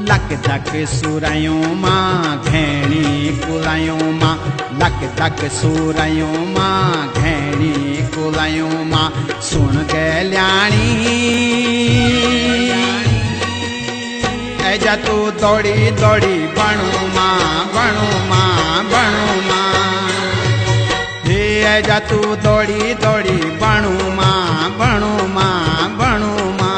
Luck धक सुरयों मां घैणी कुलायों मां, लक धक सुरयों मां घैणी कुलायों मां, सुन गल्याणी ऐजा तू दौड़ी दौड़ी बणू मां बणू मां बणू मां, हे ऐजा तू दौड़ी दौड़ी बणू मां बणू मां बणू मां।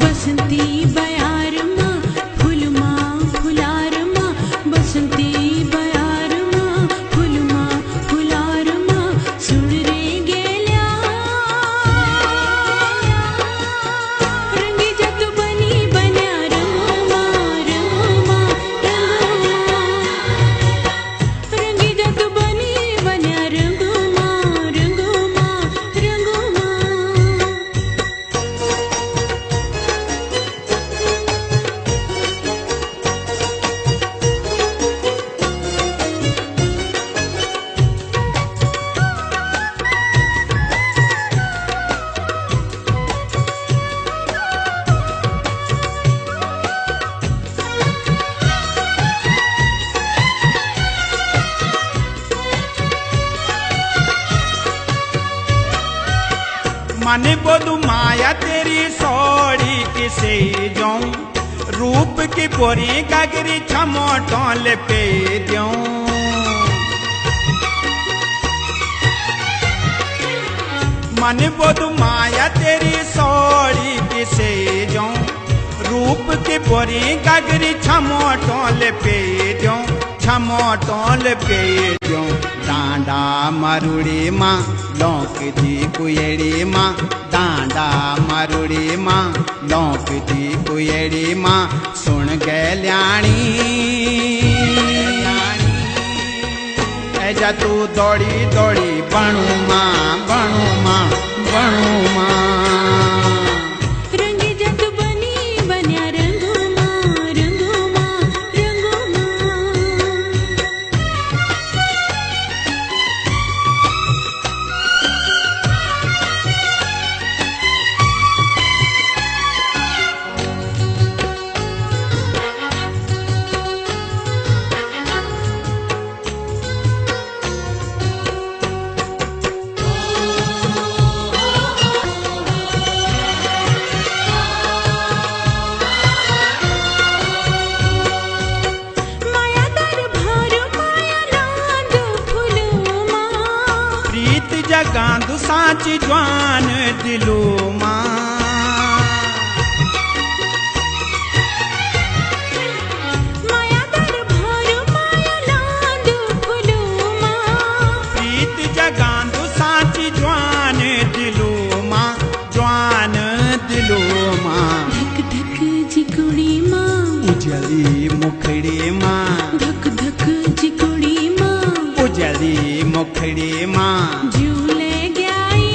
बसंती बयार मां फूल मां फुलार मां, बसंती बयार मां फूल मां फुलार मां, सुन रे गेल्या रंगी जत बनी बन्या रंगो मां रंगो मां रंगो मां, रंगी जत बनी बन्या रंगो मां रंगो मां रंगो मां। मन बोधु माया तेरी सोड़ी किसे जाऊं, रूप की पोरी गगरी छमो टोल पे द्यों। मन बोधु माया तेरी सोड़ी किसे जाऊं, रूप की पोरी गगरी छमो टोल पे द्यों छमो टोल पे द्यों। डांडा मरुड़ी मां लौक दी कुएड़ी मां, डांडा मरुड़ी मां लौक दी कुएड़ी मां, सुन गल्याणी ऐजा तू दौड़ी दौड़ी बणू मां बणू मां बणू मां। रंगी जत बनी बन्या रंगो मां रंगो मां रंगो मां। माया दर भार माया लांद फूल मां, प्रीत जगांदु सांची ज्वान दिलो मां। माया दर भार माया लांद फूल मां, प्रीत जगांदु सांची ज्वान दिलो मां ज्वान दिलो मां। धक धक जिकुड़ी मां उजली मुखड़ी मां धक धक जिकुड़ी मां, उजली मुखड़ी मां, झूले गयाई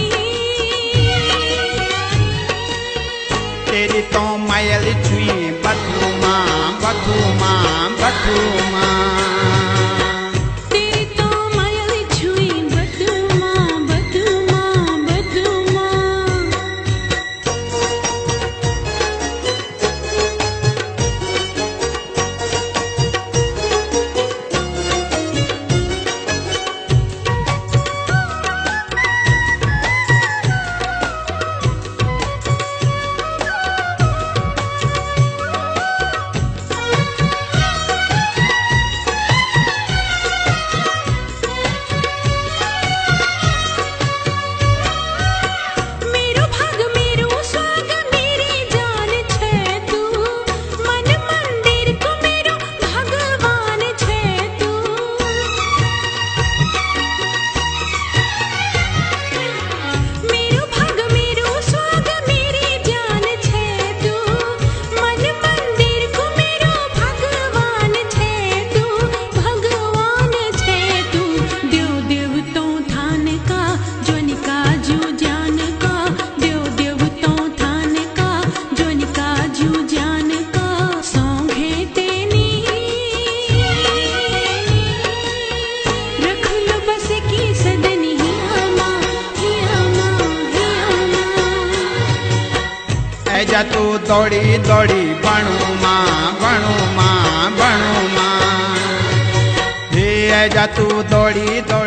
तेरी तो मायल छुई बथू मां बथू मां बथू मां। तेरी तो मायल छुई बदू मां बदू मां बदू मां। ऐजा तू दौड़ी दौड़ी बणू मां बणू मां बणू मां। हे ऐजा तू दौड़ी दौड़ी